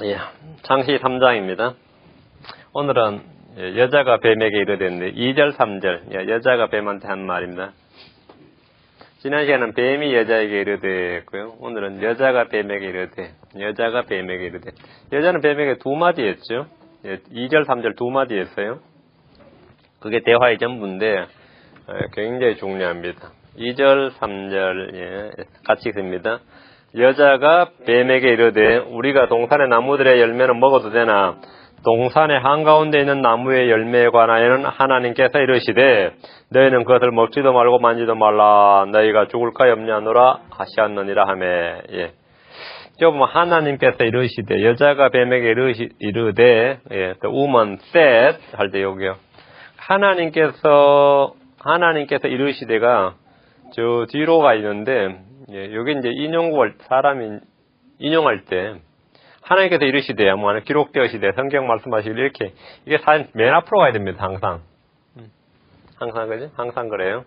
예, 창세기 3장입니다. 오늘은 여자가 뱀에게 이르되 2절, 3절 여자가 뱀한테 한 말입니다. 지난 시간에는 뱀이 여자에게 이르되 했고요. 오늘은 여자가 뱀에게 이르되, 여자가 뱀에게 이르되. 여자는 뱀에게 두 마디 했죠. 2절, 3절 두 마디 했어요. 그게 대화의 전부인데 굉장히 중요합니다. 2절, 3절 같이 있습니다. 여자가 뱀에게 이르되 우리가 동산의 나무들의 열매는 먹어도 되나 동산의 한가운데 있는 나무의 열매에 관하여는 하나님께서 이르시되 너희는 그것을 먹지도 말고 만지도 말라 너희가 죽을까 염려하노라 하시었느니라 하매. 좀 하나님께서 이르시되 여자가 뱀에게 이르되 the woman said 할 때 여기요. 하나님께서 이르시되가 저 뒤로가 있는데 여기 이제 사람이 인용할 때 하나님께서 이르시되 뭐 하나 기록되어시되 성경 말씀하시길 이렇게 이게 사실 맨 앞으로 가야 됩니다. 항상 그지? 항상 그래요.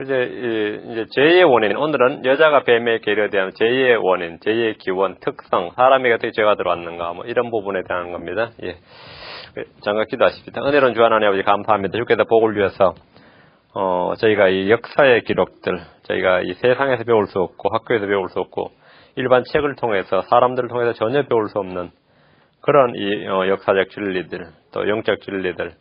이제 죄의 원인 오늘은 여자가 뱀에게 이르되 죄의 원인, 죄의 기원, 특성, 사람에게 어떻게 죄가 들어왔는가 뭐 이런 부분에 대한 겁니다. 잠깐 기도하십시다. 은혜로운 주 하나님 아버지 감사합니다. 주께서 복을 주셔서 저희가 이 역사의 기록들, 저희가 이 세상에서 배울 수 없고 학교에서 배울 수 없고 일반 책을 통해서 사람들을 통해서 전혀 배울 수 없는 그런 이 역사적 진리들, 또 영적 진리들,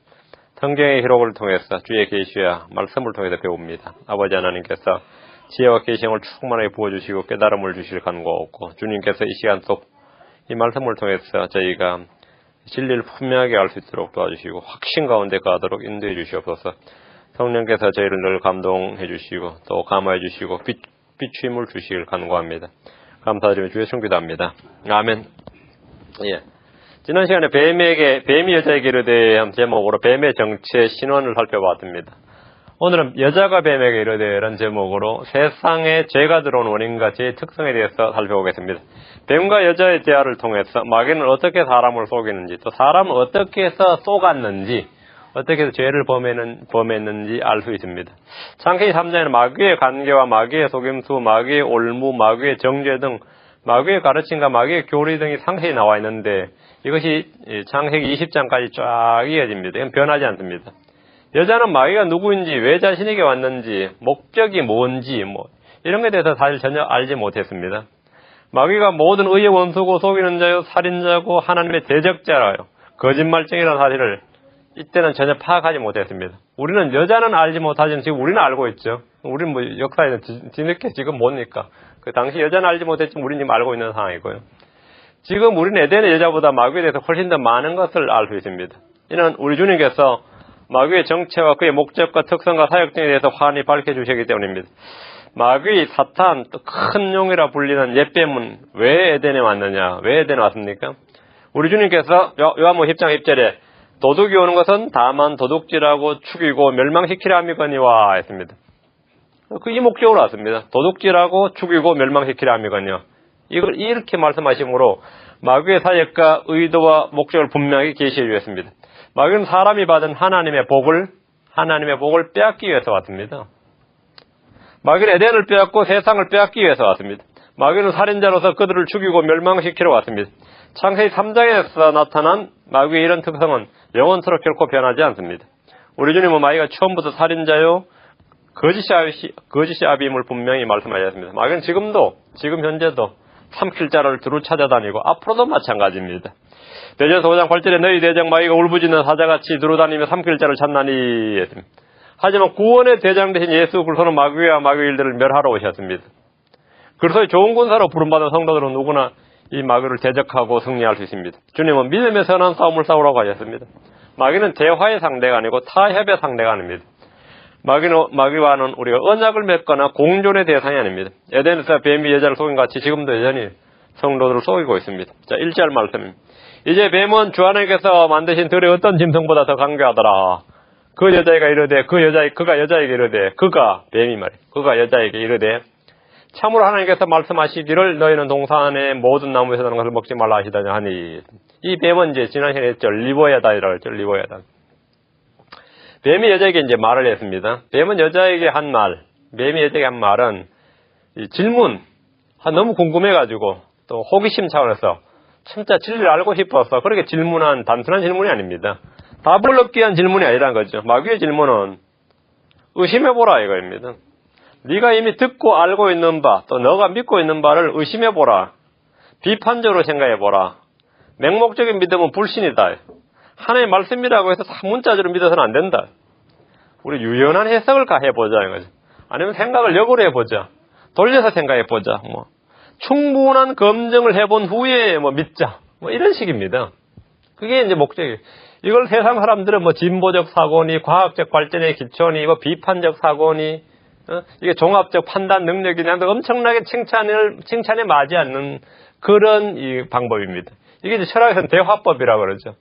성경의 기록을 통해서 주의 계시와 말씀을 통해서 배웁니다. 아버지 하나님께서 지혜와 계시형을 충만하게 부어주시고 깨달음을 주실 간구하고 주님께서 이 시간 속 이 말씀을 통해서 저희가 진리를 분명하게 알 수 있도록 도와주시고 확신 가운데 가도록 인도해 주시옵소서. 성령께서 저희를 늘 감동해 주시고 또 감화해 주시고 비추임을 주시길 간구합니다. 감사드리며 주의 성기도합니다. 아멘. 지난 시간에 뱀이 여자에게 이르되 한 제목으로 뱀의 정체 신원을 살펴봤습니다. 오늘은 여자가 뱀에게 이르되라는 제목으로 세상에 죄가 들어온 원인과 죄의 특성에 대해서 살펴보겠습니다. 뱀과 여자의 대화를 통해서 마귀는 어떻게 사람을 속이는지 또 사람을 어떻게 해서 속았는지 어떻게 해서 죄를 범했는지 알 수 있습니다. 창세기 3장에는 마귀의 관계와 마귀의 속임수, 마귀의 올무, 마귀의 정죄 등 마귀의 가르침과 마귀의 교리 등이 상세히 나와 있는데 이것이 창세기 20장까지 쫙 이어집니다. 이건 변하지 않습니다. 여자는 마귀가 누구인지, 왜 자신에게 왔는지, 목적이 뭔지 이런 것에 대해서 사실 전혀 알지 못했습니다. 마귀가 모든 의의 원수고 속이는 자요, 살인자고 하나님의 대적자라요. 거짓말쟁이라는 사실을 이때는 전혀 파악하지 못했습니다. 우리는 여자는 알지 못하지만 지금 우리는 알고 있죠. 우리는 역사에는 뒤늦게 지금 뭡니까? 그 당시 여자는 알지 못했지만 우리는 지금 알고 있는 상황이고요. 지금 우리는 에덴의 여자보다 마귀에 대해서 훨씬 더 많은 것을 알 수 있습니다. 이는 우리 주님께서 마귀의 정체와 그의 목적과 특성과 사역 등에 대해서 환히 밝혀주시기 때문입니다. 마귀, 사탄, 또 큰 용이라 불리는 옛뱀은 왜 에덴에 왔느냐? 왜 에덴에 왔습니까? 우리 주님께서 요한복음 10장 1절에 도둑이 오는 것은 다만 도둑질하고 죽이고 멸망시키려 함이거니와 했습니다. 이 목적으로 왔습니다. 도둑질하고 죽이고 멸망시키려 함이거니와. 이걸 이렇게 말씀하심으로 마귀의 사역과 의도와 목적을 분명히 계시해 주셨습니다. 마귀는 사람이 받은 하나님의 복을 빼앗기 위해서 왔습니다. 마귀는 에덴을 빼앗고 세상을 빼앗기 위해서 왔습니다. 마귀는 살인자로서 그들을 죽이고 멸망시키러 왔습니다. 창세기 3장에서 나타난 마귀의 이런 특성은 영원토록 결코 변하지 않습니다. 우리 주님은 마귀가 처음부터 살인자요 거짓이 아비임을 분명히 말씀하셨습니다. 마귀는 지금 현재도 삼킬 자를 두루 찾아다니고 앞으로도 마찬가지입니다. 대전서 5장 8절에 너희 대장 마귀가 울부짖는 사자같이 두루다니며 삼킬 자를 찾나니 했습니다. 하지만 구원의 대장 되신 예수 그리스도는 마귀와 마귀 일들을 멸하러 오셨습니다. 그래서 좋은 군사로 부름받은 성도들은 누구나 이 마귀를 대적하고 승리할 수 있습니다. 주님은 믿음의 선한 싸움을 싸우라고 하셨습니다. 마귀는 대화의 상대가 아니고 타협의 상대가 아닙니다. 마귀와는 우리가 언약을 맺거나 공존의 대상이 아닙니다. 에덴에서 뱀이 여자를 속인 같이 지금도 여전히 성도들을 속이고 있습니다. 자, 1절 말씀입니다. 이제 뱀은 주 하나님께서 만드신 들의 어떤 짐승보다 더 강교하더라. 그가 여자에게 이르되 그가 뱀이 말이에요. 그가 여자에게 이르되 참으로 하나님께서 말씀하시기를 너희는 동산의 모든 나무에서 나는 것을 먹지 말라 하시다니 하니. 이 뱀은 이제 지난 시간에 했죠. 리보야단이라고 했죠. 리보야단. 뱀이 여자에게 이제 말을 했습니다. 뱀이 여자에게 한 말은 질문, 너무 궁금해가지고 또 호기심 차원에서 진짜 진리를 알고 싶어서 그렇게 질문한 단순한 질문이 아닙니다. 답을 얻기 위한 질문이 아니라는 거죠. 마귀의 질문은 의심해보라 이거입니다. 네가 이미 듣고 알고 있는 바, 또 너가 믿고 있는 바를 의심해보라. 비판적으로 생각해보라. 맹목적인 믿음은 불신이다. 하나님의 말씀이라고 해서 문자적으로 믿어서는 안 된다. 우리 유연한 해석을 해보자 이거죠. 아니면 생각을 역으로 해보자. 돌려서 생각해보자. 충분한 검증을 해본 후에 믿자. 이런 식입니다. 그게 이제 목적이에요. 이걸 세상 사람들은 진보적 사고니, 과학적 발전의 기초니, 비판적 사고니, 이게 종합적 판단 능력이냐, 엄청나게 칭찬에 맞지 않는 그런 이 방법입니다. 이게 이제 철학에서는 대화법이라고 그러죠.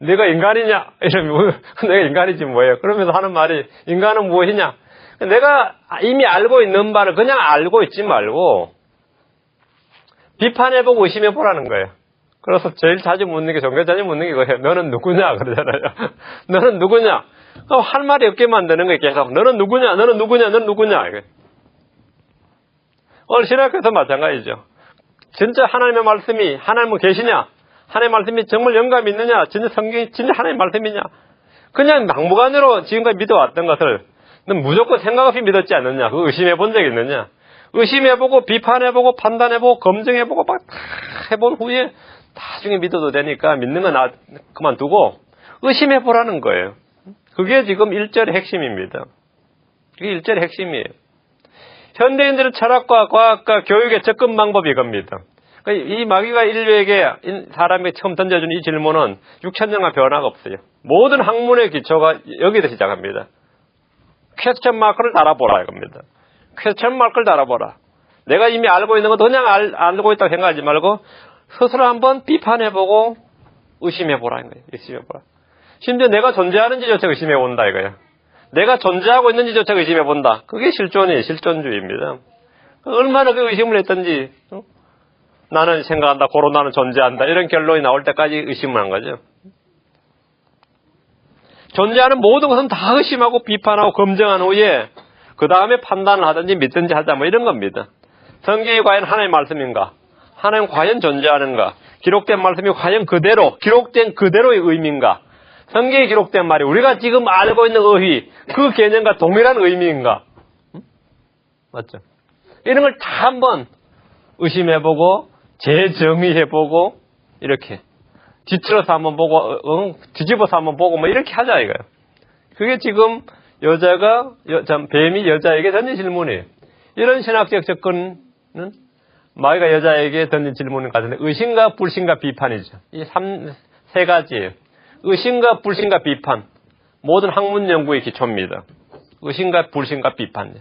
네가 인간이냐? 이러면, 내가 인간이지 뭐예요? 그러면서 하는 말이, 인간은 무엇이냐? 내가 이미 알고 있는 바를 그냥 알고 있지 말고, 비판해보고 의심해보라는 거예요. 그래서 제일 자주 묻는 게, 종교자주 묻는 게 이거예요. 너는 누구냐? 그러잖아요. 너는 누구냐? 그럼 할 말이 없게 만드는 거예요. 계속. 너는 누구냐? 너는 누구냐? 너는 누구냐? 이게. 오늘 신학교에서 마찬가지죠. 진짜 하나님의 말씀이, 하나님은 계시냐? 하나님의 말씀이 정말 영감이 있느냐? 진짜 성경이 진짜 하나님의 말씀이냐? 그냥 막무가내로 지금까지 믿어왔던 것을 넌 무조건 생각 없이 믿었지 않느냐? 그거 의심해 본 적이 있느냐? 의심해보고, 비판해보고, 판단해보고, 검증해보고, 막 다 해본 후에 나중에 믿어도 되니까 믿는 건 그만두고 의심해보라는 거예요. 그게 지금 1절의 핵심입니다. 그게 1절의 핵심이에요. 현대인들의 철학과 과학과 교육의 접근 방법이 이겁니다. 이 마귀가 인류에게, 사람에게 처음 던져준 이 질문은 6,000년간 변화가 없어요. 모든 학문의 기초가 여기서 시작합니다. 퀘스천 마크를 달아보라 이겁니다. 퀘스천 마크를 달아보라. 내가 이미 알고 있는 것도 그냥 알고 있다고 생각하지 말고 스스로 한번 비판해보고 의심해보라 이거예요. 의심해보라. 심지어 내가 존재하는지조차 의심해본다 이거예요. 내가 존재하고 있는지조차 의심해본다. 그게 실존주의입니다. 얼마나 그 의심을 했던지, 나는 생각한다, 고로 나는 존재한다, 이런 결론이 나올 때까지 의심을 한 거죠. 존재하는 모든 것은 다 의심하고 비판하고 검증한 후에 그 다음에 판단을 하든지 믿든지 하자 이런 겁니다. 성경이 과연 하나님의 말씀인가? 하나님 과연 존재하는가? 기록된 말씀이 과연 기록된 그대로의 의미인가? 성경에 기록된 말이 우리가 지금 알고 있는 의미, 그 개념과 동일한 의미인가? 맞죠? 이런 걸 다 한번 의심해보고, 재정의해보고, 이렇게. 뒤틀어서 한번 보고, 뒤집어서 한번 보고, 이렇게 하자, 이거예요. 그게 지금 뱀이 여자에게 던진 질문이에요. 이런 신학적 접근은 마귀가 여자에게 던진 질문인 것 같은데, 의심과 불신과 비판이죠. 이 세 가지예요. 의심과 불신과 비판. 모든 학문 연구의 기초입니다. 의심과 불신과 비판.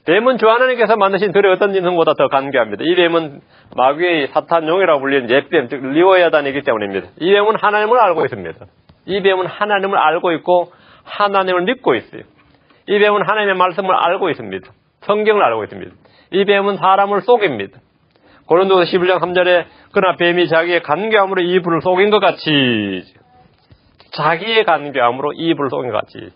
뱀은 주 하나님께서 만드신 들의 어떤 짐승보다 더 간교합니다. 이 뱀은 마귀의 사탄용이라고 불리는 옛뱀, 즉 리오야단이기 때문입니다. 이 뱀은 하나님을 알고 있습니다. 이 뱀은 하나님을 알고 있고 하나님을 믿고 있어요. 이 뱀은 하나님의 말씀을 알고 있습니다. 성경을 알고 있습니다. 이 뱀은 사람을 속입니다. 고린도서 11장 3절에 그러나 뱀이 자기의 간교함으로 이불을 속인 것 같이, 자기의 간교함으로 이불을 속인 것 같이.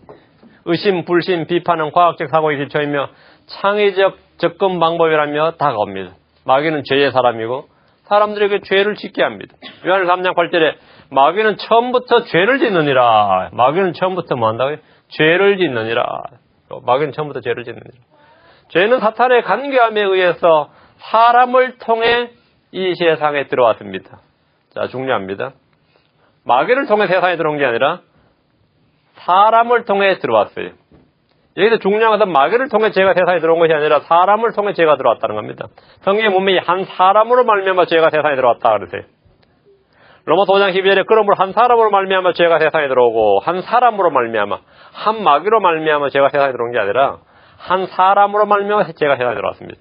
의심, 불신, 비판은 과학적 사고의 기초이며 창의적 접근 방법이라며 다가옵니다. 마귀는 죄의 사람이고 사람들에게 죄를 짓게 합니다. 요한일서 3장 8절에 마귀는 처음부터 죄를 짓느니라. 마귀는 처음부터 뭐 한다고요? 죄를 짓느니라. 마귀는 처음부터 죄를 짓느니라. 죄는 사탄의 간교함에 의해서 사람을 통해 이 세상에 들어왔습니다. 자, 중요합니다. 마귀를 통해 세상에 들어온 게 아니라 사람을 통해 들어왔어요. 여기서 중요한 것은 마귀를 통해 죄가 세상에 들어온 것이 아니라 사람을 통해 죄가 들어왔다는 겁니다. 성경의 분명히 한 사람으로 말미암아 죄가 세상에 들어왔다 그러세요. 로마서 5장 12절에 그러므로 한 사람으로 말미암아 죄가 세상에 들어오고 한 사람으로 말미암아, 한 마귀로 말미암아 죄가 세상에 들어온 게 아니라 한 사람으로 말미암아 죄가 세상에 들어왔습니다.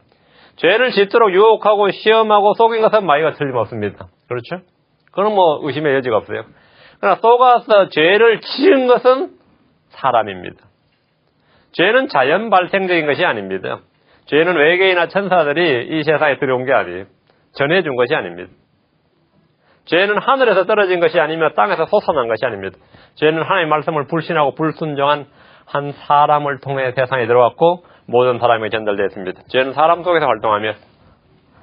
죄를 짓도록 유혹하고 시험하고 속인 것은 마귀가 틀림없습니다. 그렇죠? 그건 뭐 의심의 여지가 없어요. 그러나 속아서 죄를 지은 것은 사람입니다. 죄는 자연 발생적인 것이 아닙니다. 죄는 외계인이나 천사들이 이 세상에 들어온 게 아니에요. 전해준 것이 아닙니다. 죄는 하늘에서 떨어진 것이 아니며 땅에서 솟아난 것이 아닙니다. 죄는 하나님의 말씀을 불신하고 불순종한 한 사람을 통해 세상에 들어왔고 모든 사람에게 전달되었습니다. 죄는 사람 속에서 활동하며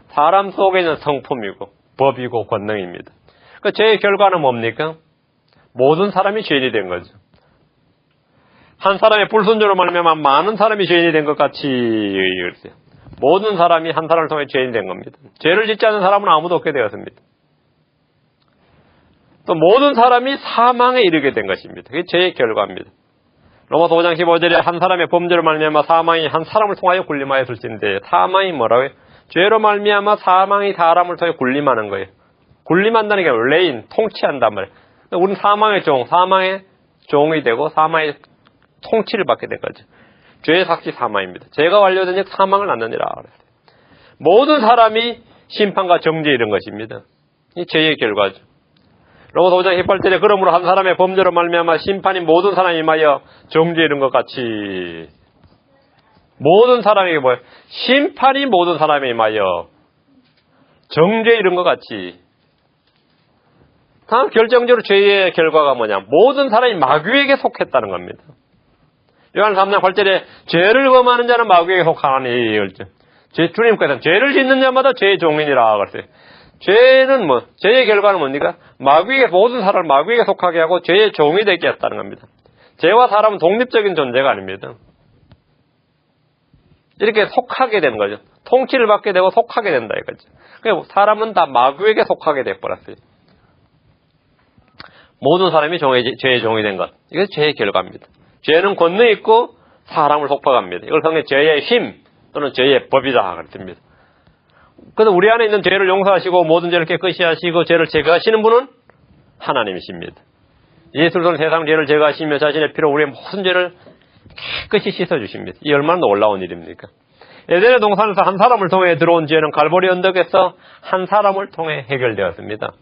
사람 속에 있는 성품이고 법이고 권능입니다. 그 죄의 결과는 뭡니까? 모든 사람이 죄인이 된 거죠. 한 사람의 불순종으로 말미암아 많은 사람이 죄인이 된 것 같이 그랬어요. 모든 사람이 한 사람을 통해 죄인이 된 겁니다. 죄를 짓지 않은 사람은 아무도 없게 되었습니다. 또 모든 사람이 사망에 이르게 된 것입니다. 그게 죄의 결과입니다. 로마서 5장 15절에 한 사람의 범죄로 말미암아 사망이 한 사람을 통하여 군림하였을진데, 사망이 뭐라고요? 죄로 말미암아 사망이 사람을 통해 군림하는 거예요. 군림한다는 게 레인, 통치한단 말이에요. 우리는 사망의 종이 되고 사망의 통치를 받게 된 거죠. 죄의 삭시 사망입니다. 죄가 완료된 즉 사망을 낳느니라 그랬어요. 모든 사람이 심판과 정죄에 이른 것입니다. 이 죄의 결과죠. 로마서 5장 18절에 그러므로 한 사람의 범죄로 말미암아 심판이 모든 사람이 임하여 정죄에 이른 것 같이, 모든 사람에게 뭐예요? 심판이 모든 사람이 임하여 정죄에 이른 것 같이. 다음 결정적으로 죄의 결과가 뭐냐? 모든 사람이 마귀에게 속했다는 겁니다. 요한 3장 8절에 죄를 범하는 자는 마귀에게 속하나니, 주님께서는 죄를 짓는 자마다 죄의 종이니라 그랬어요. 죄는 죄의 결과는 뭡니까? 모든 사람을 마귀에게 속하게 하고 죄의 종이 되게 했다는 겁니다. 죄와 사람은 독립적인 존재가 아닙니다. 이렇게 속하게 되는 거죠. 통치를 받게 되고 속하게 된다 이거죠. 그러니까 사람은 다 마귀에게 속하게 돼버렸어요. 모든 사람이 죄의 종이 된 것. 이것이 죄의 결과입니다. 죄는 권능이 있고 사람을 속박합니다. 이걸 통해 죄의 힘 또는 죄의 법이다 그랬습니다. 그래서 우리 안에 있는 죄를 용서하시고 모든 죄를 깨끗이 하시고 죄를 제거하시는 분은 하나님이십니다. 예수를 통해 세상 죄를 제거하시며 자신의 피로 우리의 모든 죄를 깨끗이 씻어주십니다. 이 얼마나 놀라운 일입니까? 에덴의 동산에서 한 사람을 통해 들어온 죄는 갈보리 언덕에서 한 사람을 통해 해결되었습니다.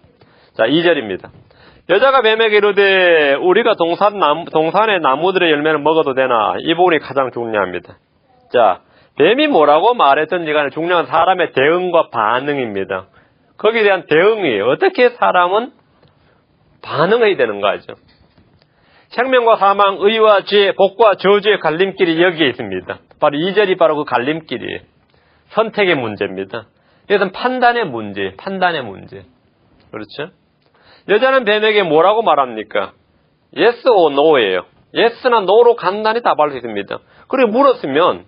자, 2절입니다. 여자가 뱀에게 이르되 우리가 동산의 나무들의 열매는 먹어도 되나? 이 부분이 가장 중요합니다. 자, 뱀이 뭐라고 말했든지 간에 중요한 사람의 대응과 반응입니다. 거기에 대한 대응이에요. 어떻게 사람은 반응해야 되는가 하죠. 생명과 사망, 의와 죄, 복과 저주의 갈림길이 여기에 있습니다. 바로 2절이 바로 그 갈림길이에요. 선택의 문제입니다. 이것은 판단의 문제. 그렇죠? 여자는 뱀에게 뭐라고 말합니까? yes or no예요. yes나 no로 간단히 답할 수 있습니다. 그리고 물었으면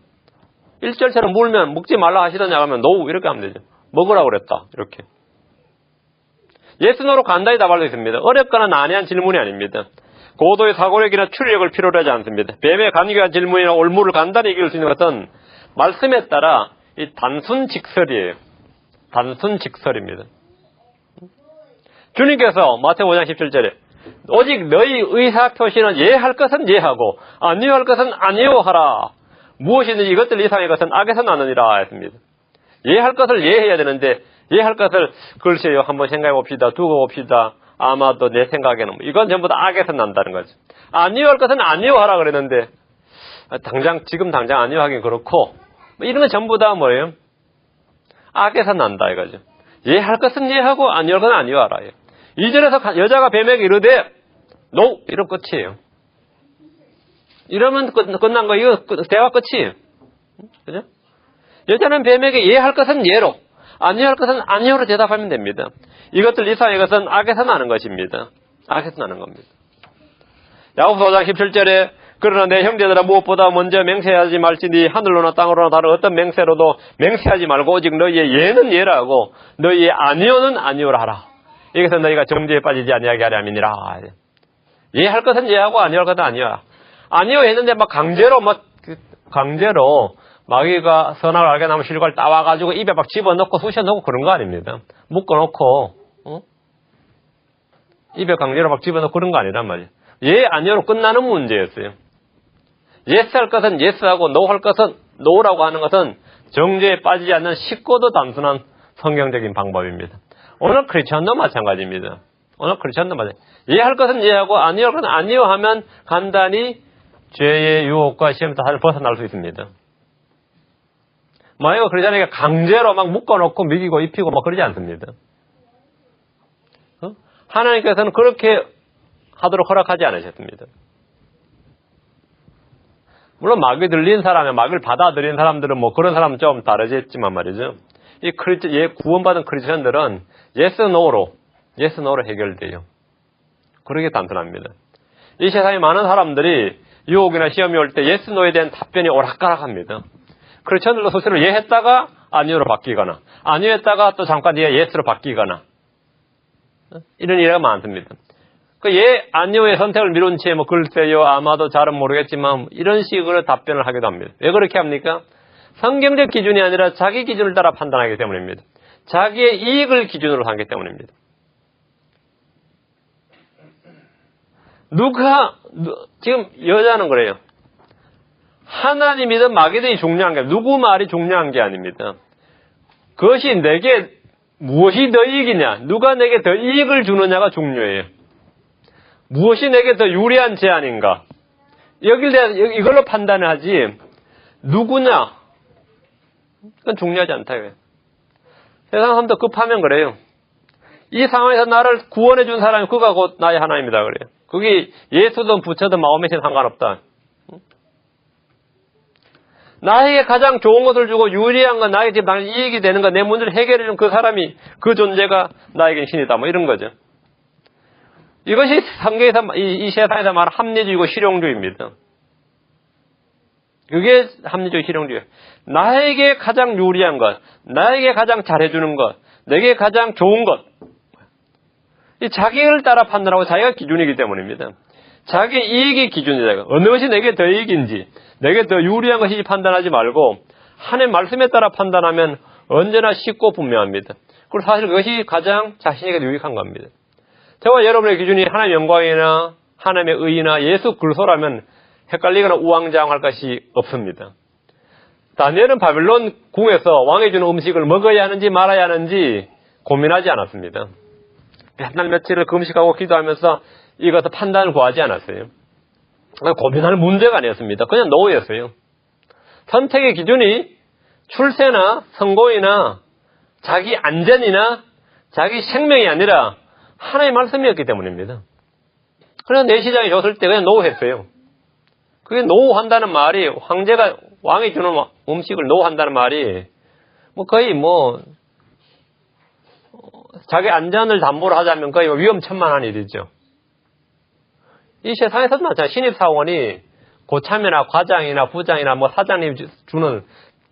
1절처럼 물면 먹지 말라 하시더냐 하면 no 이렇게 하면 되죠. 먹으라고 그랬다. 이렇게. yes, no로 간단히 답할 수 있습니다. 어렵거나 난해한 질문이 아닙니다. 고도의 사고력이나 추리력을 필요로 하지 않습니다. 뱀의 간결한 질문이나 올무를 간단히 이길 수 있는 것은 말씀에 따라 이 단순 직설이에요. 단순 직설입니다. 주님께서 마태복음 5장 17절에 오직 너희 의사표시는 예할 것은 예하고 아니요 할 것은 아니요 하라. 무엇이든지 이것들 이상의 것은 악에서 나느니라 했습니다. 예할 것을 예해야 되는데 예할 것을 글쎄요 한번 생각해 봅시다. 두고 봅시다. 아마도 내 생각에는 이건 전부 다 악에서 난다는 거죠. 아니요 할 것은 아니요 하라 그랬는데 지금 당장 아니요 하긴 그렇고 이런 건 전부 다 뭐예요? 악에서 난다 이거죠. 예할 것은 예하고 아니요 할 것은 아니요 하라. 2절에서 여자가 뱀에게 이르되 no 이런 끝이에요. 이러면 끝난 거 이거 대화 끝이에요. 그죠? 여자는 뱀에게 예할 것은 예로 아니요 할 것은 아니요로 대답하면 됩니다. 이것들 이상의 것은 악에서 나는 것입니다. 악에서 나는 겁니다. 야고보서 5장 17절에 그러나 내 형제들아 무엇보다 먼저 맹세하지 말지니 하늘로나 땅으로나 다른 어떤 맹세로도 맹세하지 말고 오직 너희의 예는 예라고 너희의 아니요는 아니요라 하라. 여기서 너희가 정죄에 빠지지 아니하게 하려 함이니라. 예할 것은 예하고 아니요 할 것은 아니야. 아니요 했는데 강제로 마귀가 선악을 알게 나면 실과를 따와가지고 입에 막 집어넣고 쑤셔넣고 그런 거 아닙니다. 묶어놓고 입에 강제로 막 집어넣고 그런 거 아니란 말이에요. 예 아니요로 끝나는 문제였어요. 예스 할 것은 예스하고 노 할 것은 노라고 하는 것은 정죄에 빠지지 않는 쉽고도 단순한 성경적인 방법입니다. 오늘 크리스천도 마찬가지입니다. 예 할 것은 예하고 아니요 할 것은 아니요 하면 간단히 죄의 유혹과 시험에서 사실 벗어날 수 있습니다. 마귀가 그러잖아요. 강제로 막 묶어놓고 먹이고 입히고 막 그러지 않습니다. 하나님께서는 그렇게 하도록 허락하지 않으셨습니다. 물론 마귀 들린 사람이 마귀를 받아들인 사람들은 뭐 그런 사람은 좀 다르겠지만 말이죠. 구원받은 크리스천들은 yes, no로 해결돼요. 그렇게 단순합니다. 이 세상에 많은 사람들이 유혹이나 시험이 올 때 yes, no에 대한 답변이 오락가락합니다. 크리스천들도 스스로 예 했다가 아니오로 바뀌거나, 아니오 했다가 또 잠깐 뒤에 yes로 바뀌거나, 이런 일이 많습니다. 예, 아니오의 선택을 미룬 채 글쎄요, 아마도 잘은 모르겠지만 이런 식으로 답변을 하기도 합니다. 왜 그렇게 합니까? 성경적 기준이 아니라 자기 기준을 따라 판단하기 때문입니다. 자기의 이익을 기준으로 삼기 때문입니다. 지금 여자는 그래요. 하나님이든 마귀든이 중요한 게 아닙니다. 누구 말이 중요한 게 아닙니다. 그것이 내게 무엇이 더 이익이냐, 누가 내게 더 이익을 주느냐가 중요해요. 무엇이 내게 더 유리한 제안인가, 여길 대해서 이걸로 판단을 하지 누구냐, 그건 중요하지 않다. 세상 사람도 급하면 그래요. 이 상황에서 나를 구원해 준 사람이 그가 곧 나의 하나님이다 그래요. 그게 예수든 부처든 마호메신 상관없다. 나에게 가장 좋은 것을 주고 유리한 건, 나에게 지금 이익이 되는 건, 내 문제를 해결해 준 그 사람이, 그 존재가 나에겐 신이다, 이런 거죠. 이것이 성경에서, 이 세상에서 말하는 합리주의고 실용주의입니다. 그게 합리주의, 실용주의. 나에게 가장 유리한 것, 나에게 가장 잘해주는 것, 내게 가장 좋은 것. 이 자기를 따라 판단하고 자기가 기준이기 때문입니다. 자기 이익이 기준이다. 어느 것이 내게 더 이익인지, 내게 더 유리한 것인지 판단하지 말고 하나님의 말씀에 따라 판단하면 언제나 쉽고 분명합니다. 그리고 사실 그것이 가장 자신에게 유익한 겁니다. 저와 여러분의 기준이 하나님의 영광이나 하나님의 의나 예수 그리스도라면 헷갈리거나 우왕좌왕할 것이 없습니다. 다니엘은 바빌론 궁에서 왕이 주는 음식을 먹어야 하는지 말아야 하는지 고민하지 않았습니다. 몇 날 며칠을 금식하고 기도하면서 이것을 판단을 구하지 않았어요. 고민할 문제가 아니었습니다. 그냥 노예였어요. 선택의 기준이 출세나 성공이나 자기 안전이나 자기 생명이 아니라 하나님의 말씀이었기 때문입니다. 그래서 내 시장이 줬을 때 그냥 노했어요. 그게 노한다는 말이, 황제가, 왕이 주는 음식을 노한다는 말이 거의 자기 안전을 담보로 하자면 거의 위험천만한 일이죠. 이 세상에서도 마찬가지. 신입사원이 고참이나 과장이나 부장이나 사장님이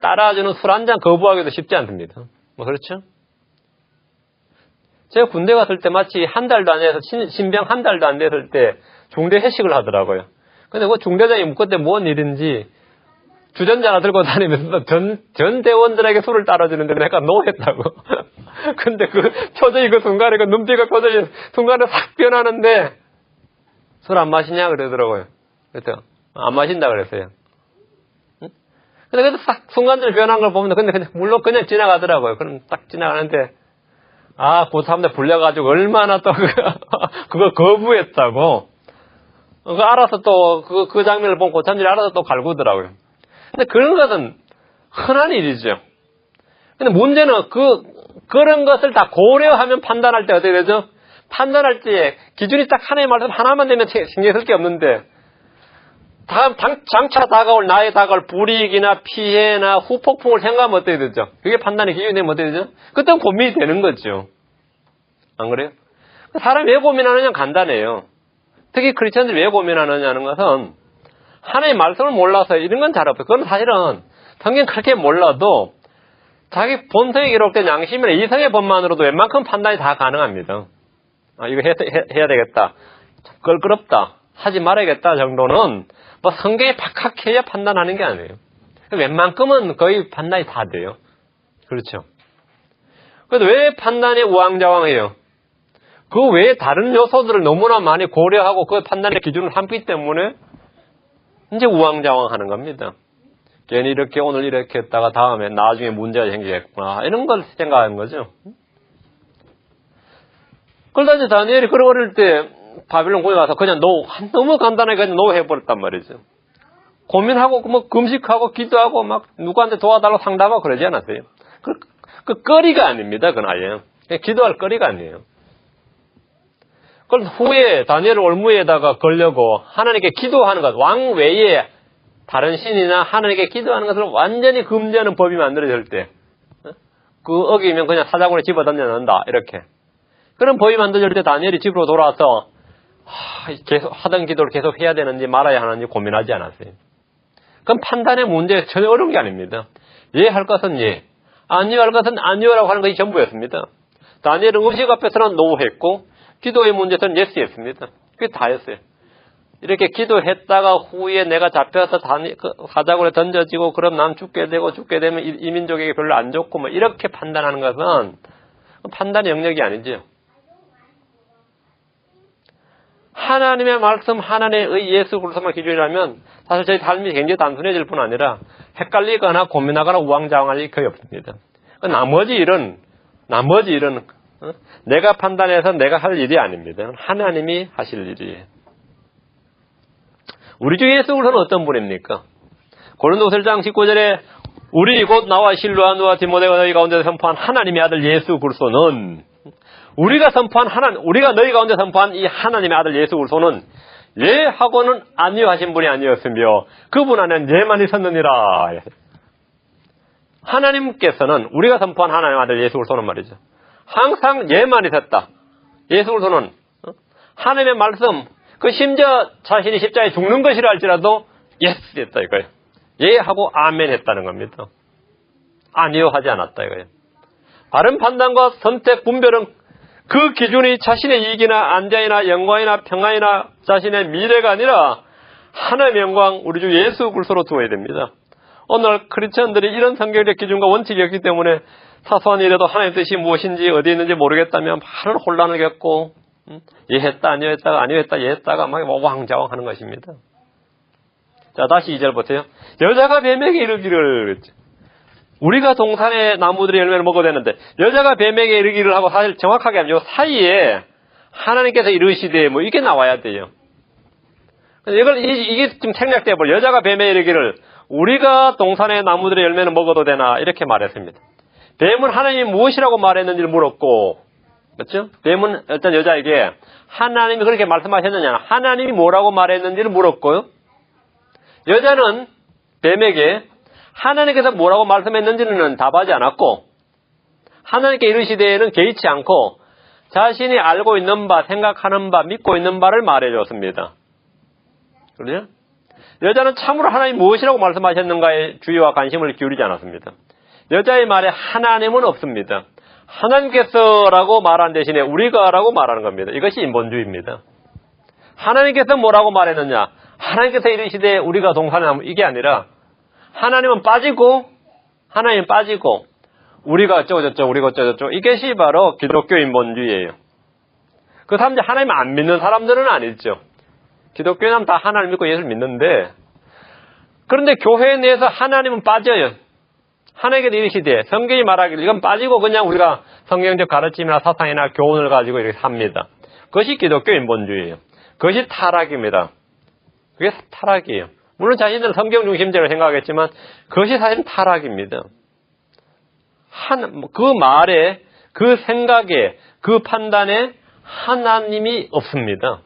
따라주는 술 한 잔 거부하기도 쉽지 않습니다. 그렇죠? 제가 군대 갔을 때 마치 한 달도 안 돼서, 신병 한 달도 안 됐을 때 중대 회식을 하더라고요. 근데 그 중대장이 그때 뭔 일인지 주전자 하나 들고 다니면서 전 대원들에게 술을 따라주는데 내가 노했다고. 근데 그 표정이 그 순간에, 그 눈빛과 표정이 순간에 싹 변하는데, 술 안 마시냐 그러더라고요. 그랬더니 안 마신다 그랬어요. 응? 근데 그래도 싹 순간적으로 변한 걸 보면, 근데 물론 그냥 지나가더라고요. 그럼 딱 지나가는데, 그 사람들 불려가지고 얼마나 또 그거 거부했다고. 그거 알아서 또 그 장면을 보고 고참들이 알아서 또 갈구더라고요. 근데 그런 것은 흔한 일이죠. 근데 문제는 그런 것을 다 고려하면 판단할 때 어떻게 되죠? 판단할 때 기준이 딱 하나의 말씀 하나만 되면 신경 쓸 게 없는데, 장차 다가올, 나에 다가올 불이익이나 피해나 후폭풍을 생각하면 어떻게 되죠? 그게 판단의 기준이 되면 어떻게 되죠? 그때는 고민이 되는 거죠. 안 그래요? 사람이 왜 고민하느냐 간단해요. 특히 크리스천들이 왜 고민하느냐는 것은 하나님의 말씀을 몰라서 이런 건 잘 없어요. 그건 사실은 성경 그렇게 몰라도 자기 본성에 기록된 양심이나 이성의 법만으로도 웬만큼 판단이 다 가능합니다. 이거 해야 되겠다. 껄끄럽다. 하지 말아야겠다 정도는 성경에 박학해야 판단하는 게 아니에요. 웬만큼은 거의 판단이 다 돼요. 그렇죠. 그래도 왜 판단이 우왕좌왕해요? 그 외에 다른 요소들을 너무나 많이 고려하고 그 판단의 기준을 삼기 때문에 이제 우왕좌왕하는 겁니다. 괜히 이렇게 오늘 이렇게 했다가 다음에 나중에 문제가 생기겠구나, 이런 걸 생각하는 거죠. 그러다 이제 다니엘이 그런 어릴 때 바빌론 궁에 가서 그냥 너무 간단하게 그냥 해버렸단 말이죠. 고민하고 금식하고 기도하고 누구한테 도와달라고 상담하고 그러지 않았어요. 그 거리가 아닙니다. 그건 아예 기도할 거리가 아니에요. 그걸 후에 다니엘 올무에다가 걸려고 하나님께 기도하는 것, 왕 외에 다른 신이나 하나님께 기도하는 것을 완전히 금지하는 법이 만들어질 때, 그 어기면 그냥 사자굴에 집어던져 넣는다. 이렇게. 그럼 법이 만들어질 때 다니엘이 집으로 돌아와서 계속 하던 기도를 계속 해야 되는지 말아야 하는지 고민하지 않았어요. 그럼 판단의 문제 전혀 어려운 게 아닙니다. 예 할 것은 예, 아니요 할 것은 아니요라고 하는 것이 전부였습니다. 다니엘은 음식 앞에서는 노했고 기도의 문제에서는 예스였습니다. 그게 다였어요. 이렇게 기도했다가 후에 내가 잡혀서 사자굴에 던져지고 그럼 난 죽게 되고 죽게 되면 이 민족에게 별로 안 좋고 뭐 이렇게 판단하는 것은 판단의 영역이 아니죠. 하나님의 말씀, 하나님의 예수 그리스도만 기준이라면 사실 저희 삶이 굉장히 단순해질 뿐 아니라 헷갈리거나 고민하거나 우왕좌왕할 일이 거의 없습니다. 나머지 일은 내가 판단해서 내가 할 일이 아닙니다. 하나님이 하실 일이에요. 우리 주 예수 그리스도는 어떤 분입니까? 고린도서 1장 19절에 우리 곧 나와 실로와 누와 디모데가 너희 가운데 선포한 하나님의 아들 예수 그리스도는 우리가 너희 가운데 선포한 이 하나님의 아들 예수 그리스도는 예 하고는 아니요 하신 분이 아니었으며 그분 안에는 예만 있었느니라. 하나님께서는 우리가 선포한 하나님의 아들 예수 그리스도는 말이죠. 항상 예만 있었다. 예수 그리스도는 하나님의 말씀, 그 심지어 자신이 십자가에 죽는 것이라 할지라도 예스 했다 이거예요. 예 하고 아멘 했다는 겁니다. 아니요 하지 않았다 이거예요. 바른 판단과 선택 분별은 그 기준이 자신의 이익이나 안전이나 영광이나 평안이나 자신의 미래가 아니라 하나님의 영광 우리 주 예수 그리스도로 두어야 됩니다. 오늘 크리스천들이 이런 성경적 기준과 원칙이 없기 때문에 사소한 일에도 하나님의 뜻이 무엇인지 어디에 있는지 모르겠다면 많은 혼란을 겪고 예 했다 아니요 했다가 아니요 했다 예 했다가 막 오왕좌왕 하는 것입니다. 자 다시 2절 보세요. 여자가 뱀에게 이르기를 우리가 동산의 나무들의 열매를 먹어야 되는데 여자가 뱀에게 이르기를 하고 사실 정확하게 하면 요 사이에 하나님께서 이르시되 뭐 이게 나와야 돼요. 이게 좀 생략돼 버려. 여자가 뱀에게 이르기를 우리가 동산의 나무들의 열매는 먹어도 되나 이렇게 말했습니다. 뱀은 하나님이 무엇이라고 말했는지를 물었고, 그렇죠? 뱀은 일단 여자에게 하나님이 그렇게 말씀하셨느냐, 하나님이 뭐라고 말했는지를 물었고요. 여자는 뱀에게 하나님께서 뭐라고 말씀했는지는 답하지 않았고 하나님께 이르시되에는 개의치 않고 자신이 알고 있는 바, 생각하는 바, 믿고 있는 바를 말해줬습니다. 그렇죠? 여자는 참으로 하나님이 무엇이라고 말씀하셨는가에 주의와 관심을 기울이지 않았습니다. 여자의 말에 하나님은 없습니다. 하나님께서라고 말한 대신에 우리가라고 말하는 겁니다. 이것이 인본주의입니다. 하나님께서 뭐라고 말했느냐, 하나님께서 이르시되 우리가 동산에 나무, 이게 아니라 하나님은 빠지고 우리가 어쩌고저쩌고 우리가 어쩌고저쩌고, 이것이 바로 기독교 인본주의예요. 그 사람들 하나님 안 믿는 사람들은 아니죠. 기독교인은 다 하나님 믿고 예수를 믿는데, 그런데 교회 내에서 하나님은 빠져요. 하나님께서 이르시되, 성경이 말하기를 이건 빠지고 그냥 우리가 성경적 가르침이나 사상이나 교훈을 가지고 이렇게 삽니다. 그것이 기독교 인본주의예요. 그것이 타락입니다. 그게 타락이에요. 물론 자신들은 성경 중심적으로 생각하겠지만 그것이 사실은 타락입니다. 그 말에, 그 생각에, 그 판단에 하나님이 없습니다.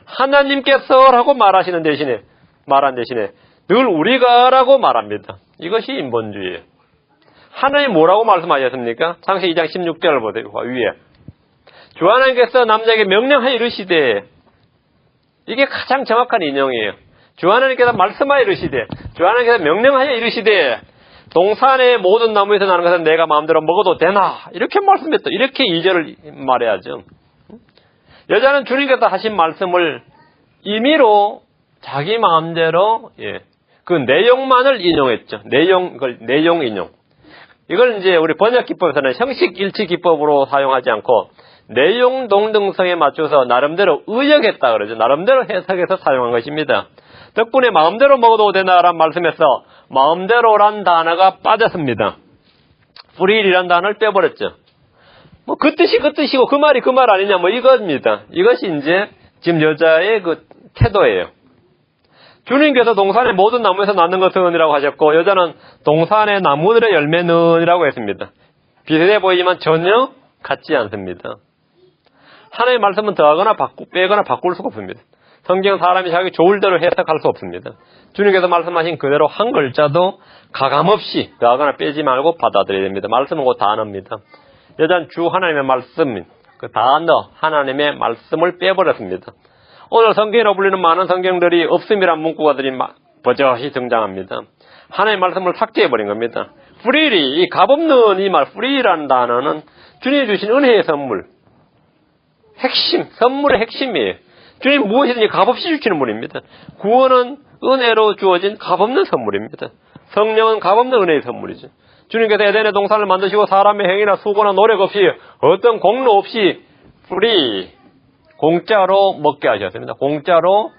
하나님께서라고 말한 대신에 늘 우리가라고 말합니다. 이것이 인본주의예요. 하나님 뭐라고 말씀하셨습니까? 창세기 2장 16절을 보세요. 위에 주 하나님께서 남자에게 명령하여 이르시되, 이게 가장 정확한 인용이에요. 주 하나님께서 말씀하여 이르시되, 주 하나님께서 명령하여 이르시되 동산의 모든 나무에서 나는 것은 내가 마음대로 먹어도 되나, 이렇게 말씀했다. 이렇게 2절을 말해야죠. 여자는 주님께서 하신 말씀을 임의로 자기 마음대로 그 내용만을 인용했죠. 내용 인용. 이걸 이제 우리 번역 기법에서는 형식 일치 기법으로 사용하지 않고 내용 동등성에 맞춰서 나름대로 의역했다 그러죠. 나름대로 해석해서 사용한 것입니다. 덕분에 마음대로 먹어도 되나라는 말씀에서 마음대로란 단어가 빠졌습니다. 프리일이란 단어를 빼버렸죠. 뭐 그 뜻이 그 뜻이고 그 말이 그 말 아니냐, 뭐 이겁니다. 이것이 이제 지금 여자의 그 태도예요. 주님께서 동산의 모든 나무에서 나는 것은이라고 하셨고, 여자는 동산의 나무들의 열매는이라고 했습니다. 비슷해 보이지만 전혀 같지 않습니다. 하나님의 말씀은 더하거나 빼거나 바꿀 수가 없습니다. 성경 사람이 자기 좋을 대로 해석할 수 없습니다. 주님께서 말씀하신 그대로 한 글자도 가감없이 더하거나 빼지 말고 받아들여야 됩니다. 말씀은 곧 단어입니다. 여자는 주 하나님의 말씀, 그 단어 하나님의 말씀을 빼버렸습니다. 오늘 성경이라고 불리는 많은 성경들이 없음이란 문구가들이 버젓이 등장합니다. 하나님의 말씀을 삭제해버린 겁니다. freely, 이 값없는 이 말 free라는 단어는 주님이 주신 은혜의 선물, 핵심, 선물의 핵심이에요. 주님 무엇이든지 값없이 주시는 분입니다. 구원은 은혜로 주어진 값없는 선물입니다. 성령은 값없는 은혜의 선물이죠. 주님께서 에덴의 동산을 만드시고 사람의 행위나 수고나 노력 없이 어떤 공로 없이 free, 공짜로 먹게 하셨습니다. 공짜로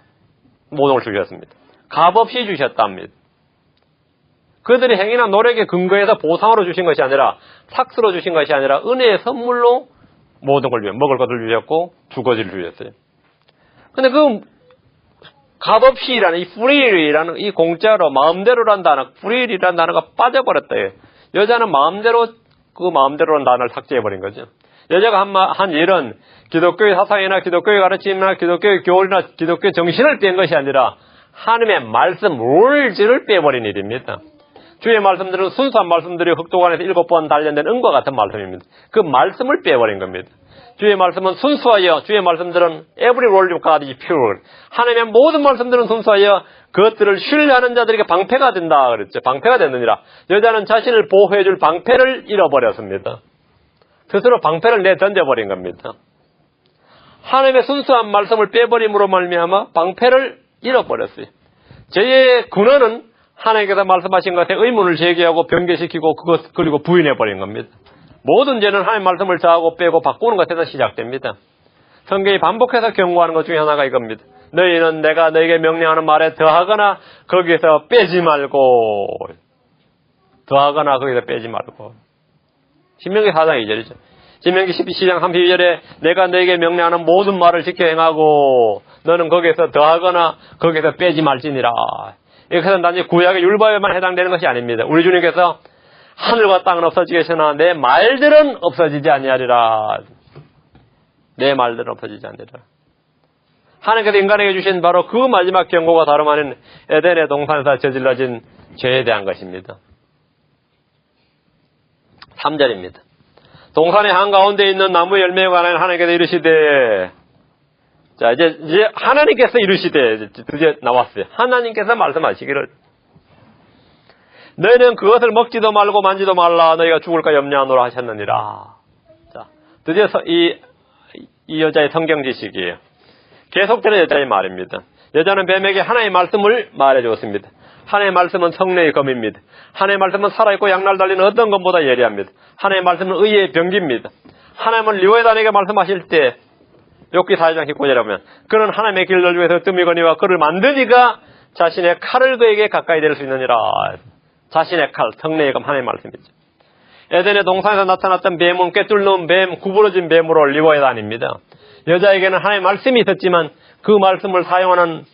모든 걸 주셨습니다. 값없이 주셨답니다. 그들의 행위나 노력에 근거해서 보상으로 주신 것이 아니라 삭스로 주신 것이 아니라 은혜의 선물로 모든 걸 먹을 것을 주셨고 주거지를 주셨어요. 근데 그 값없이라는 이 freely라는 이 공짜로 마음대로라는 단어, freely라는 단어가 빠져버렸대요. 여자는 마음대로라는 단어를 삭제해버린 거죠. 여자가 한 일은 기독교의 사상이나 기독교의 가르침이나 기독교의 교리나 기독교의 정신을 뺀 것이 아니라 하나님의 말씀, 룰즈를 빼버린 일입니다. 주의 말씀들은 순수한 말씀들이 흑독 안에서 7번 단련된 은과 같은 말씀입니다. 그 말씀을 빼버린 겁니다. 주의 말씀은 순수하여, 주의 말씀들은 every word of God is pure. 하나님의 모든 말씀들은 순수하여 그것들을 신뢰하는 자들에게 방패가 된다 그랬죠. 방패가 됐느니라. 여자는 자신을 보호해줄 방패를 잃어버렸습니다. 스스로 방패를 내던져버린 겁니다. 하나님의 순수한 말씀을 빼버림으로 말미암아 방패를 잃어버렸어요. 죄의 근원은 하나님께서 말씀하신 것에 의문을 제기하고 변개시키고 그리고 부인해버린 겁니다. 모든 죄는 하나님 말씀을 저하고 빼고 바꾸는 것에서 시작됩니다. 성경이 반복해서 경고하는 것 중에 하나가 이겁니다. 너희는 내가 너에게 명령하는 말에 더하거나 거기에서 빼지 말고, 더하거나 거기서 빼지 말고. 신명기 4장 2절이죠. 신명기 12장 32절에 내가 너에게 명령하는 모든 말을 지켜 행하고 너는 거기에서 더하거나 거기에서 빼지 말지니라. 이것은 단지 구약의 율법에만 해당되는 것이 아닙니다. 우리 주님께서 하늘과 땅은 없어지겠으나 내 말들은 없어지지 아니하리라. 내 말들은 없어지지 아니하리라. 하나님께서 인간에게 주신 바로 그 마지막 경고가 다름 아닌 에덴의 동산에서 저질러진 죄에 대한 것입니다. 3절입니다. 동산의 한가운데 있는 나무 열매에 관한 하나님께서 이르시되, 자, 이제 하나님께서 이르시되, 드디어 나왔어요. 하나님께서 말씀하시기를, 너희는 그것을 먹지도 말고 만지도 말라. 너희가 죽을까 염려하노라 하셨느니라. 자, 드디어 이 여자의 성경 지식이에요. 계속되는 여자의 말입니다. 여자는 뱀에게 하나님의 말씀을 말해주었습니다. 하나님의 말씀은 성령의 검입니다. 하나님의 말씀은 살아있고 양날 달리는 어떤 것보다 예리합니다. 하나님의 말씀은 의의 병기입니다. 하나님은 리오에단에게 말씀하실 때 욥기 4장 19절에 보면 그는 하나님의 길을 위해서 뜸이거니와 그를 만드니가 자신의 칼을 그에게 가까이 될 수 있느니라. 자신의 칼, 성령의 검 하나님의 말씀이죠. 에덴의 동산에서 나타났던 뱀은 꿰뚫는 뱀, 구부러진 뱀으로 리오에단입니다. 여자에게는 하나님의 말씀이 있었지만 그 말씀을 사용하는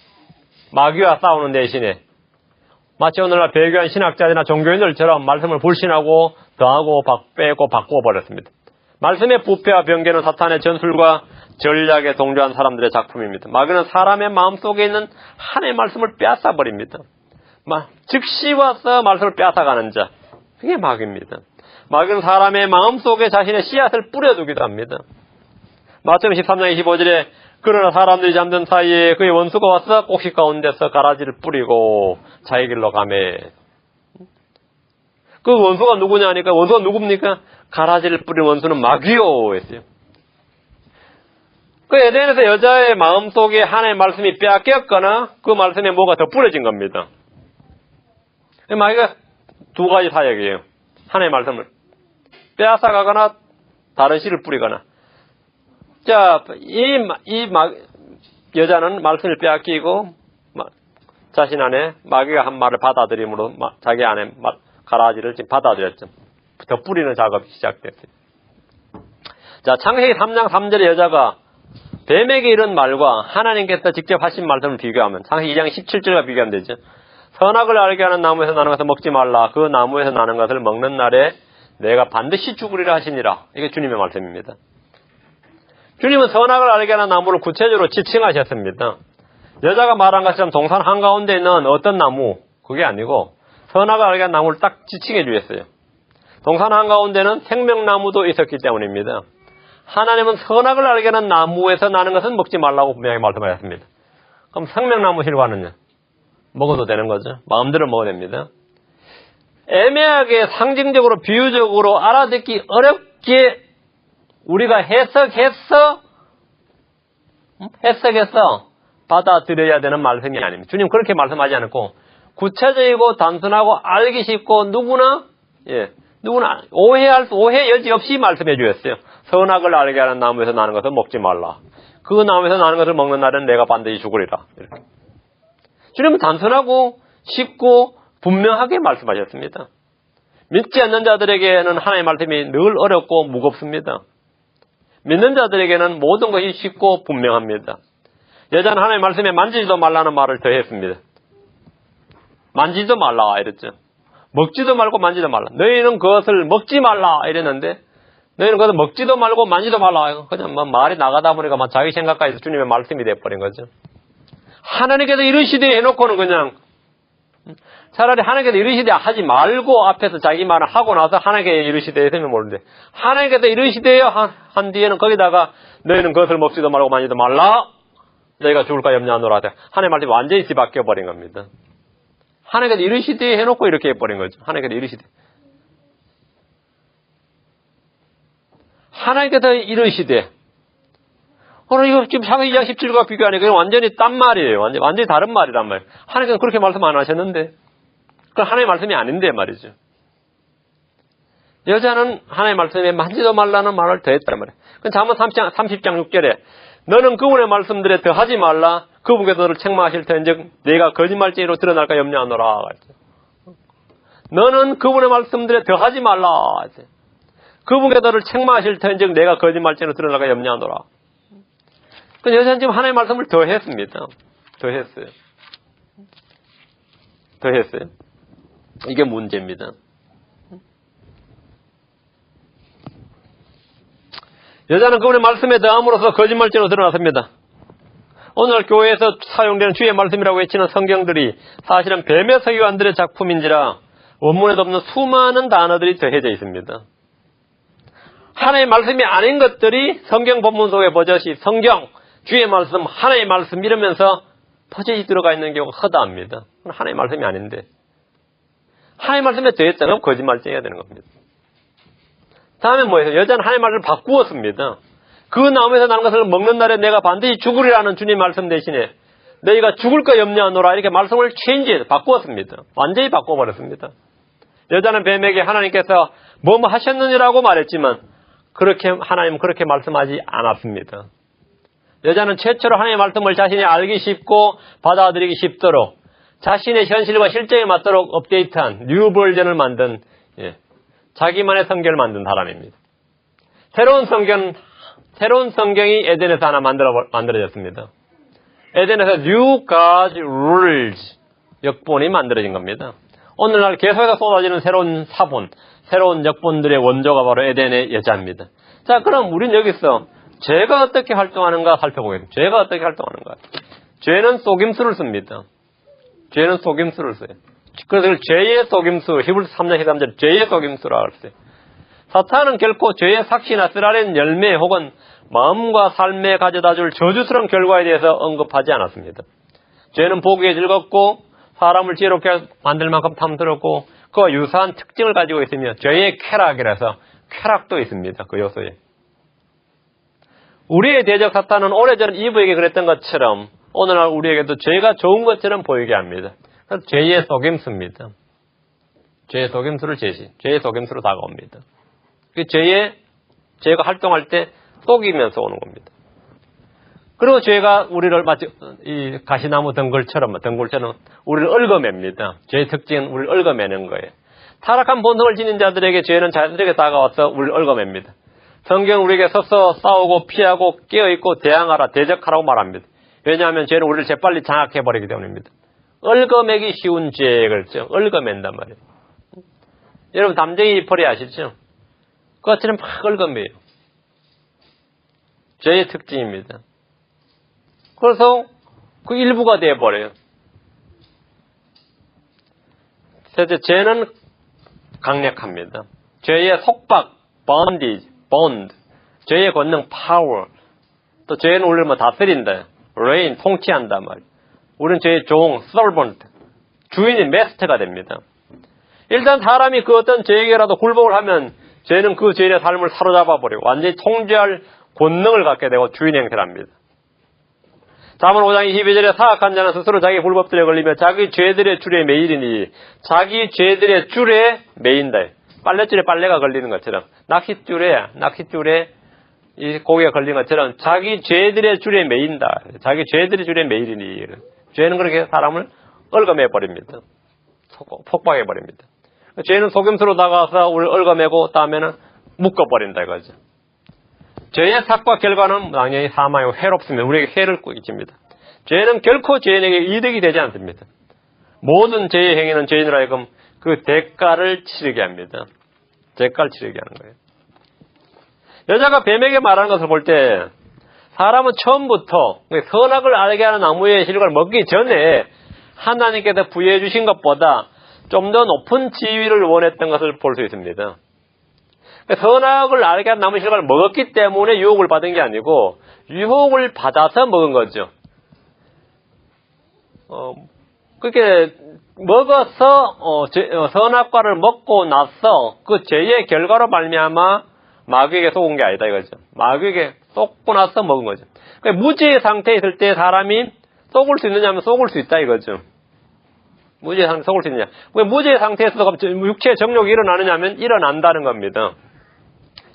마귀와 싸우는 대신에 마치 오늘날 배교한 신학자들이나 종교인들처럼 말씀을 불신하고 더하고 빼고 바꾸어 버렸습니다. 말씀의 부패와 변개는 사탄의 전술과 전략에 동조한 사람들의 작품입니다. 마귀는 사람의 마음속에 있는 하나님의 말씀을 빼앗아 버립니다. 즉시 와서 말씀을 빼앗아가는 자, 그게 마귀입니다. 마귀는 사람의 마음속에 자신의 씨앗을 뿌려두기도 합니다. 마태복음 13장 25절에 그러나 사람들이 잠든 사이에 그의 원수가 와서 꼭식 가운데서 가라지를 뿌리고 자기 길로 가매. 그 원수가 누구냐 하니까 원수가 누굽니까? 가라지를 뿌린 원수는 마귀요 했어요. 그 에덴에서 여자의 마음속에 하나님의 말씀이 빼앗겼거나 그 말씀에 뭐가 더 뿌려진 겁니다. 마귀가 두 가지 사역이에요. 하나님의 말씀을 빼앗아가거나 다른 씨를 뿌리거나. 자, 여자는 말씀을 빼앗기고 자신 안에 마귀가 한 말을 받아들임으로 자기 안에 가라지를 지금 받아들였죠. 더 뿌리는 작업이 시작됐어요. 자, 창세기 3장 3절의 여자가 뱀에게 이른 말과 하나님께서 직접 하신 말씀을 비교하면 창세기 2장 17절과 비교하면 되죠. 선악을 알게 하는 나무에서 나는 것을 먹지 말라. 그 나무에서 나는 것을 먹는 날에 내가 반드시 죽으리라 하시니라. 이게 주님의 말씀입니다. 주님은 선악을 알게 하는 나무를 구체적으로 지칭하셨습니다. 여자가 말한 것처럼 동산 한가운데 있는 어떤 나무, 그게 아니고 선악을 알게 한 나무를 딱 지칭해 주셨어요. 동산 한가운데는 생명나무도 있었기 때문입니다. 하나님은 선악을 알게 하는 나무에서 나는 것은 먹지 말라고 분명히 말씀하셨습니다. 그럼 생명나무 hir과는요? 먹어도 되는 거죠. 마음대로 먹어도 됩니다. 애매하게 상징적으로 비유적으로 알아듣기 어렵게 우리가 해석해서 받아들여야 되는 말씀이 아닙니다. 주님 그렇게 말씀하지 않고 구체적이고 단순하고 알기 쉽고 누구나 오해 여지 없이 말씀해 주셨어요. 선악을 알게 하는 나무에서 나는 것을 먹지 말라. 그 나무에서 나는 것을 먹는 날은 내가 반드시 죽으리라. 이렇게. 주님은 단순하고 쉽고 분명하게 말씀하셨습니다. 믿지 않는 자들에게는 하나님의 말씀이 늘 어렵고 무겁습니다. 믿는 자들에게는 모든 것이 쉽고 분명합니다. 여자는 하나님의 말씀에 만지지도 말라는 말을 더했습니다. 만지지도 말라 이랬죠. 먹지도 말고 만지도 말라. 너희는 그것을 먹지 말라 이랬는데 너희는 그것을 먹지도 말고 만지도 말라. 그냥 말이 나가다 보니까 자기 생각까지 주님의 말씀이 돼버린 거죠. 하나님께서 이르시되 해놓고는 그냥 차라리 하나님께서 이르시되 하지 말고 앞에서 자기 말을 하고 나서 하나님께서 이르시되 했으면 모르는데 하나님께서 이르시되요 한 뒤에는 거기다가 너희는 그것을 먹지도 말고 만지도 말라. 너희가 죽을까 염려하노라. 하나님의 말씀이 완전히 뒤바뀌어버린 겁니다. 하나님께서 이르시되 해놓고 이렇게 해버린 거죠. 하나님께서 이르시되. 하나님께서 이르시되. 오늘 이거 지금 창세기 2장 17절과 비교하니까 완전히 딴 말이에요. 완전히 다른 말이란 말이에요. 하나님께서 그렇게 말씀 안 하셨는데. 그건 하나님의 말씀이 아닌데 말이죠. 여자는 하나님의 말씀에 만지도 말라는 말을 더했단 말이에요. 그럼 잠언 30장 6절에 너는 그분의 말씀들에 더하지 말라. 그분께서 너를 책망하실 터인즉 내가 거짓말쟁이로 드러날까 염려하노라. 너는 그분의 말씀들에 더하지 말라. 그분께서 너를 책망하실 터인즉 내가 거짓말쟁이로 드러날까 염려하노라. 그 여자는 지금 하나님의 말씀을 더했습니다. 더했어요. 이게 문제입니다. 여자는 그분의 말씀에 더함으로써 거짓말쟁이로 드러났습니다. 오늘날 교회에서 사용되는 주의 말씀이라고 외치는 성경들이 사실은 뱀의 서기관들의 작품인지라 원문에도 없는 수많은 단어들이 더해져 있습니다. 하나님의 말씀이 아닌 것들이 성경 본문 속에 버젓이 성경, 주의 말씀, 하나님의 말씀 이러면서 버젓이 들어가 있는 경우가 허다합니다. 하나님의 말씀이 아닌데 하나님의 말씀에 더했잖아요. 거짓말쟁이가 되는 겁니다. 다음에 뭐예요? 여자는 하나님의 말씀을 바꾸었습니다. 그 나무에서 나는 것을 먹는 날에 내가 반드시 죽으리라는 주님 말씀 대신에 너희가 죽을까 염려하노라 이렇게 말씀을 바꾸었습니다. 완전히 바꿔버렸습니다. 여자는 뱀에게 하나님께서 뭐뭐 하셨느냐라고 말했지만 하나님은 그렇게 말씀하지 않았습니다. 여자는 최초로 하나님의 말씀을 자신이 알기 쉽고 받아들이기 쉽도록 자신의 현실과 실정에 맞도록 업데이트한 뉴 버전을 만든 자기만의 성경을 만든 사람입니다. 새로운 성경이 에덴에서 하나 만들어졌습니다. 에덴에서 New God's Rules 역본이 만들어진 겁니다. 오늘날 계속해서 쏟아지는 새로운 사본, 새로운 역본들의 원조가 바로 에덴의 여자입니다. 자, 그럼 우린 여기서 죄가 어떻게 활동하는가 살펴보겠습니다. 죄가 어떻게 활동하는가. 죄는 속임수를 씁니다. 죄는 속임수를 써요. 그래서 죄의 속임수, 히브리서 3장 13절 죄의 속임수라고 했어요. 사탄은 결코 죄의 삭시나 쓰라린 열매 혹은 마음과 삶에 가져다줄 저주스러운 결과에 대해서 언급하지 않았습니다. 죄는 보기에 즐겁고 사람을 지혜롭게 만들 만큼 탐스럽고 그와 유사한 특징을 가지고 있으며 죄의 쾌락이라서 쾌락도 있습니다. 그 요소에. 우리의 대적 사탄은 오래전 이브에게 그랬던 것처럼 오늘날 우리에게도 죄가 좋은 것처럼 보이게 합니다. 그래서 죄의 속임수입니다. 죄의 속임수를 죄의 속임수로 다가옵니다. 죄가 활동할 때 속이면서 오는 겁니다. 그리고 죄가 우리를 마치 이 가시나무 덩굴처럼 우리를 얽어맵니다. 죄의 특징은 우리를 얽어매는 거예요. 타락한 본성을 지닌 자들에게 죄는 자연스럽게 다가와서 우리를 얽어맵니다. 성경은 우리에게 서서 싸우고 피하고 깨어있고 대항하라, 대적하라고 말합니다. 왜냐하면 죄는 우리를 재빨리 장악해버리기 때문입니다. 얽어매기 쉬운 죄, 그렇죠? 얽어맨단 말이에요. 여러분, 담쟁이 펄이 아시죠? 그것처럼 막 얽어매요. 죄의 특징입니다. 그래서 그 일부가 되어버려요. 셋째, 죄는 강력합니다. 죄의 속박, bondage, bond, 죄의 권능, power, 또 죄는 우리를 뭐 다스린다, reign, 통치한다 말이에요. 우리는 죄의 종, servant, 주인이 master가 됩니다. 일단 사람이 그 어떤 죄에게라도 굴복을 하면 죄는 그 죄인의 삶을 사로잡아버리고 완전히 통제할 권능을 갖게 되고 주인 행세를 합니다. 잠언 5장 22절에 사악한 자는 스스로 자기 불법들에 걸리며 자기 죄들의 줄에 매이리니, 자기 죄들의 줄에 매인다. 빨랫줄에 빨래가 걸리는 것처럼, 낚싯줄에 이 고기가 걸린 것처럼 자기 죄들의 줄에 매인다. 자기 죄들의 줄에 매이리니. 죄는 그렇게 사람을 얽어매버립니다. 폭박해버립니다. 죄는 속임수로 다가와서 우리를 얽어매고 다음에는 묶어버린다 이거죠. 죄의 삭과 결과는 당연히 사망이고 해롭습니다. 우리에게 해를 끼칩니다. 죄는 결코 죄인에게 이득이 되지 않습니다. 모든 죄의 행위는 죄인으로 하여금 그 대가를 치르게 합니다. 대가를 치르게 하는 거예요. 여자가 뱀에게 말하는 것을 볼 때 사람은 처음부터 선악을 알게 하는 나무의 실과를 먹기 전에 하나님께서 부여해 주신 것보다 좀 더 높은 지위를 원했던 것을 볼 수 있습니다. 선악을 알게 하는 나무 실과를 먹었기 때문에 유혹을 받은 게 아니고 유혹을 받아서 먹은 거죠. 그렇게 먹어서 선악과를 먹고 나서 그 죄의 결과로 말미암아 마귀에게 속은 게 아니다 이거죠. 마귀에게 속고 나서 먹은 거죠. 그러니까 무죄의 상태에 있을 때 사람이 속을 수 있느냐 하면 속을 수 있다 이거죠. 무죄의 상태에 속을 수 있느냐. 왜 무죄의 상태에서 육체의 정욕이 일어나느냐 하면 일어난다는 겁니다.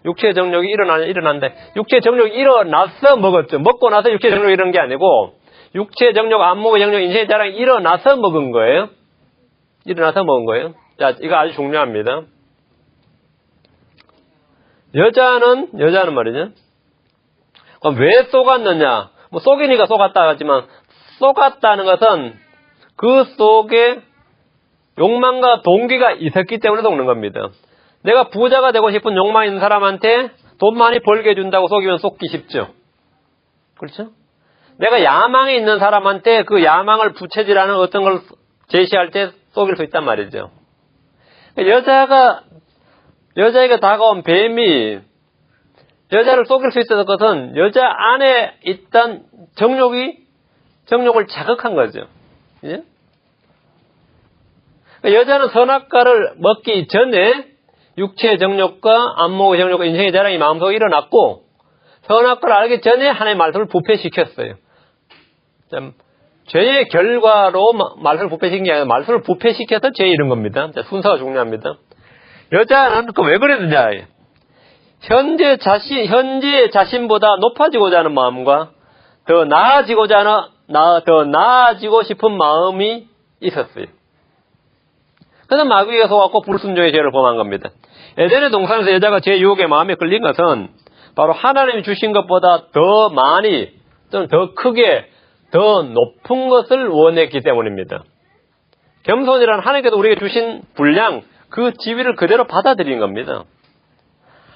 육체의 정욕이 일어난다. 육체의 정욕이 일어나서 먹었죠. 먹고 나서 육체의 정욕이 일어난 게 아니고 육체의 정욕, 안목의 정욕, 인생의 자랑이 일어나서 먹은 거예요. 일어나서 먹은 거예요. 자, 이거 아주 중요합니다. 여자는 말이죠. 그럼 왜 속았느냐? 뭐 속이니까 속았다 하지만 속았다는 것은 그 속에 욕망과 동기가 있었기 때문에 속는 겁니다. 내가 부자가 되고 싶은 욕망이 있는 사람한테 돈 많이 벌게 해준다고 속이면 속기 쉽죠. 그렇죠? 내가 야망이 있는 사람한테 그 야망을 부채질하는 어떤 걸 제시할 때 속일 수 있단 말이죠. 여자에게 다가온 뱀이 여자를 속일 수 있었던 것은 여자 안에 있던 정욕을 자극한 거죠. 예? 여자는 선악과를 먹기 전에 육체의 정욕과 안목의 정욕과 인생의 자랑이 마음속에 일어났고 선악과를 알기 전에 하나님의 말씀을 부패시켰어요. 죄의 결과로 말씀을 부패시킨 게 아니라 말씀을 부패시켜서 죄에 이른 겁니다. 순서가 중요합니다. 여자는 왜 그랬느냐? 현재 자신보다 높아지고자 하는 마음과 더 나아지고 싶은 마음이 있었어요. 그래서 마귀에게 속았고 불순종의 죄를 범한 겁니다. 에덴의 동산에서 여자가 죄 유혹의 마음에 끌린 것은 바로 하나님이 주신 것보다 더 많이 또는 더 크게 더 높은 것을 원했기 때문입니다. 겸손이란 하나님께서 우리에게 주신 분량, 그 지위를 그대로 받아들인 겁니다.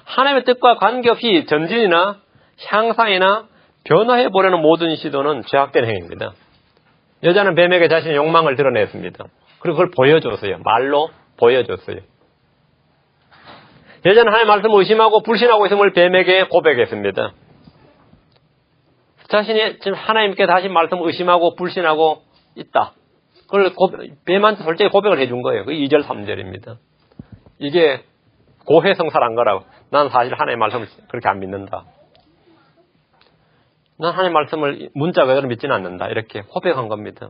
하나님의 뜻과 관계없이 전진이나 향상이나 변화해보려는 모든 시도는 죄악된 행위입니다. 여자는 뱀에게 자신의 욕망을 드러냈습니다. 그리고 그걸 보여줬어요. 말로 보여줬어요. 여자는 하나님의 말씀을 의심하고 불신하고 있음을 뱀에게 고백했습니다. 자신이 지금 하나님께 다시 말씀을 의심하고 불신하고 있다. 그걸 뱀한테 솔직히 고백을 해준 거예요. 그 2절 3절입니다. 이게 고해성사란 거라고. 난 사실 하나님의 말씀을 그렇게 안 믿는다. 난 하나님의 말씀을 문자 그대로 믿지는 않는다. 이렇게 고백한 겁니다.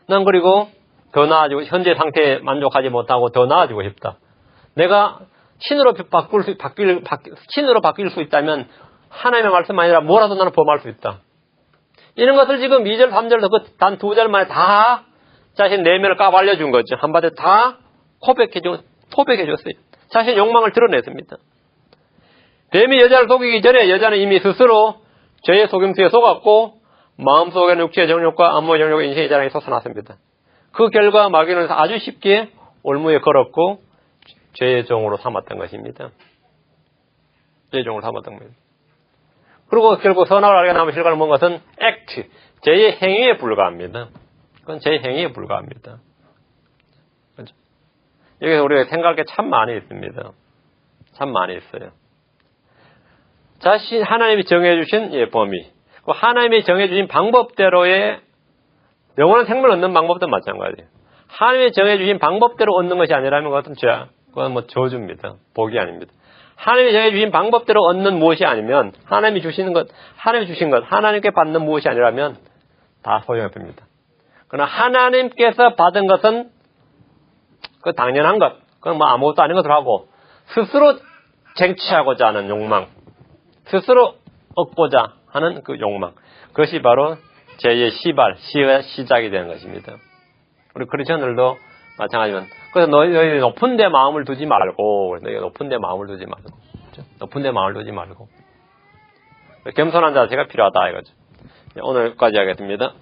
난 그리고 더 나아지고 현재 상태에 만족하지 못하고 더 나아지고 싶다. 내가 신으로 바뀔 수 있다면 하나님의 말씀 아니라 뭐라도 나는 범할 수 있다. 이런 것을 지금 2절, 3절도 그 단 2절 만에 다 자신 내면을 까발려준 거죠. 한마디로 다 고백해줬어요. 자신의 욕망을 드러냈습니다. 뱀이 여자를 속이기 전에 여자는 이미 스스로 죄의 속임수에 속았고 마음속에는 육체의 정욕과 안목의 정욕과 인생의 자랑이 솟아났습니다. 그 결과 마귀는 아주 쉽게 올무에 걸었고 죄의 종으로 삼았던 것입니다. 죄의 종으로 삼았던 겁니다. 그리고 결국 선악을 알게 남은 실과를 먹은 것은 액트, 제2의 행위에 불과합니다. 그건 제2의 행위에 불과합니다. 그렇죠? 여기서 우리가 생각할 게 참 많이 있습니다. 참 많이 있어요. 하나님이 정해주신 범위, 하나님이 정해주신 방법대로의 영원한 생명을 얻는 방법도 마찬가지예요. 하나님이 정해주신 방법대로 얻는 것이 아니라면 그것은 죄야. 그건 저주입니다. 복이 아닙니다. 하나님이 정해주신 방법대로 얻는 무엇이 아니면 하나님이 주신 것, 하나님께 받는 무엇이 아니라면 다 소용없습니다. 그러나 하나님께서 받은 것은 그 당연한 것, 그건 아무것도 아닌 것으로 하고 스스로 쟁취하고자 하는 욕망, 스스로 얻고자 하는 그 욕망, 그것이 바로 제2의 시작이 되는 것입니다. 우리 크리스천들도 마찬가지면, 그래서 너희 높은 데 마음을 두지 말고, 너희가 높은 데 마음을 두지 말고, 그렇죠? 높은 데 마음을 두지 말고, 겸손한 자세가 필요하다 이거죠. 오늘까지 하겠습니다.